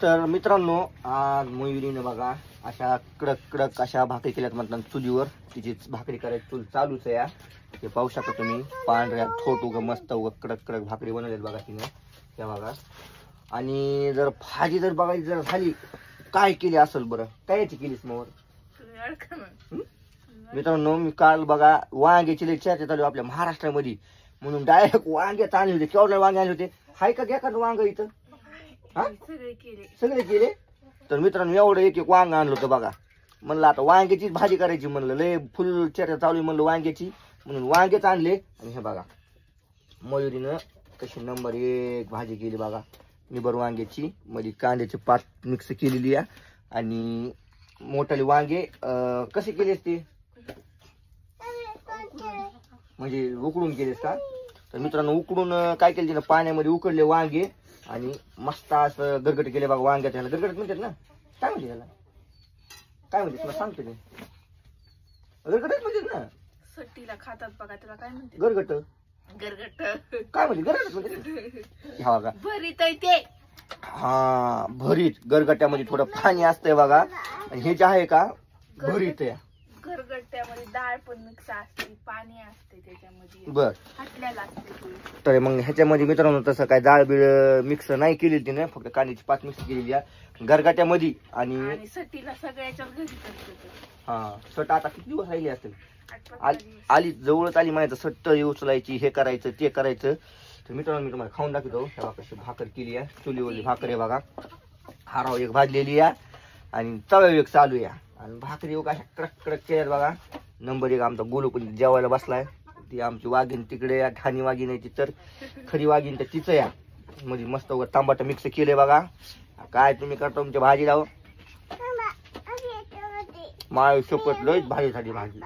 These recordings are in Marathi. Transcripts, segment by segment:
तर मित्रांनो, आज मयुरीने बघा अशा कडक कडक अशा भाकरी केल्यात म्हणतात चुलीवर. तिची भाकरी करायची चूल चालूच आहे. हे पाहू शकता तुम्ही, पांढऱ्या थोट उग मस्त उग कडक कडक भाकरी बनवल्यात बघा तिने त्या बघा. आणि जर भाजी जर बघायची जर झाली, काय केली असेल बरं, काय याची केलीस मग मित्रांनो? मी काल बघा वांग्याची लई चर्चा चालू आपल्या महाराष्ट्रामध्ये, म्हणून डायरेक्ट वांगे आणले होते. केवढे वांगे आणले होते? हाय का घ्या का वांग इथं? सगळे केले. तर मित्रांनो, एवढं एक एक वांग आणलं होतं बघा. म्हणलं आता वांग्याचीच भाजी करायची, म्हणलं लय फुल चर्चा चालू म्हणलं वांग्याची, म्हणून वांगेच आणले. आणि हे बघा मयुरीनं कशी नंबर एक भाजी केली बघा. निबर वांग्याची मध्ये कांद्याची पात मिक्स केलेली आहे. आणि मोठाले वांगे कसे केलेस ते, म्हणजे उकडून केलेस का? तर मित्रांनो, उकडून काय केलं तिनं, पाण्यामध्ये उकडले वांगे आणि मस्त असं गरगट केले बघा. वांग्याच्या गरगट म्हणतात ना, काय म्हणते त्याला, काय म्हणते तुला सांगतो मी, गरगटच म्हणतात ना. सट्टीला खातात बघा, त्याला काय म्हणते? गरगट. गरगट काय म्हणते? गरगट म्हणते. हा बघा, भरीत आहे ते. हा भरीत. गरगट्यामध्ये थोडं पाणी असतंय बघा. आणि हे जे आहे का भरीत आहे. गरगट्यामध्ये डाळ पण मिक्स असते, पाणी असते त्याच्यामध्ये, बर हटल्याला असते. तर मग ह्याच्यामध्ये मित्रांनो तसं काय डाळ बिळ मिक्स नाही केली तिने, फक्त कांद्याची पात मिक्स केलेली आहे गरगाट्यामध्ये. आणि सट्टीला सगळ्याच्या घरीच असते. हा सट आता किती दिवस राहिले असतील, आली जवळच आली माहिती. सट्ट उचलायची, हे करायचं ते करायचं. तर मित्रांनो, मी तुम्हाला खाऊन दाखवतो. ह्या कशी भाकर केली आहे, चुलीवरली भाकर आहे बघा. हाराव एक भाजलेली आहे आणि तव्या एक चालू आहे. आणि भाकरी अशा कडक कडक केल्यात बघा. नंबर एक आमचा गोलू पण जेवायला बसलाय. ती आमची वाघीण तिकडे या, ठाणी वाघीण आहे ती, तर खरी वाघीण तर तिचं या. मध्ये मस्त तांबाटा मिक्स केले बघा. काय तुम्ही करता तुमच्या भाजी लाव, माय सोपत लयच भाजी झाली भाजी.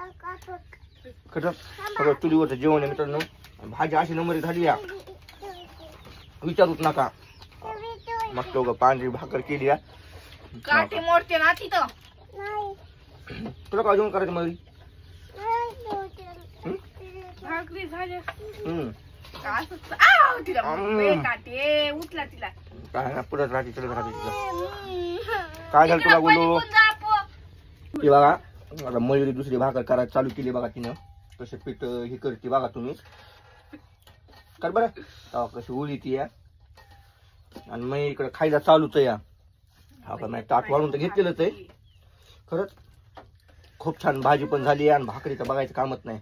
खरं सगळं चुलीवरचं जेवण आहे मित्रांनो. भाजी अशी नंबर झाली या, विचारूच नका. मस्त पांढरी भाकर केली या. काठी मोडते ना तिथं. तुला काय जेवण करायचं मग? भाकरी झाली. उठला तिला काय पुढे राहते चलत राहते तिला. काय झालं तुला बोलू ते बघा. आता मयुरी दुसरी भाकर करायला चालू केली बघा तिनं. कसे पीठ हे करते बघा तुम्ही, कर बरं कशी उळी ती या. आणि मग इकडे खायला चालूच या. हा पण ताट वाढून तर घेतलेलंच आहे. खरंच खूप छान भाजी पण झाली आणि भाकरीचं बघायचं कामच नाही.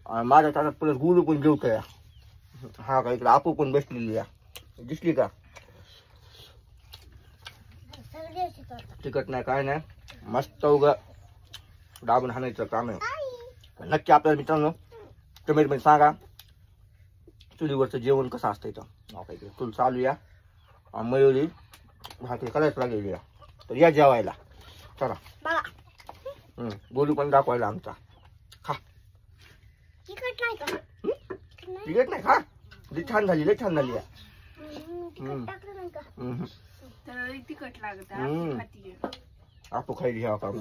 आणि माझ्या ताटात परत गुळू पण जेवतोय. हा का इकडे आपू पण बसलेली या, दिसली का? तिखट नाही काय नाही, मस्त उग दाबून हाणायचं काम आहे. नक्की आपल्याला मित्रांनो कमेंट मध्ये सांगा चुलीवरचं जेवण कसं असतं इथं. चूल चालू या, मयुरी भाकरी करायच लागेल या. तर या जेवायला चला. गोलू पण दाखवायला आमचा. खा. तिखट नाही खा, लई छान झाली, लई छान झाली या. तिखट लागत आपू खायली ह्या काम.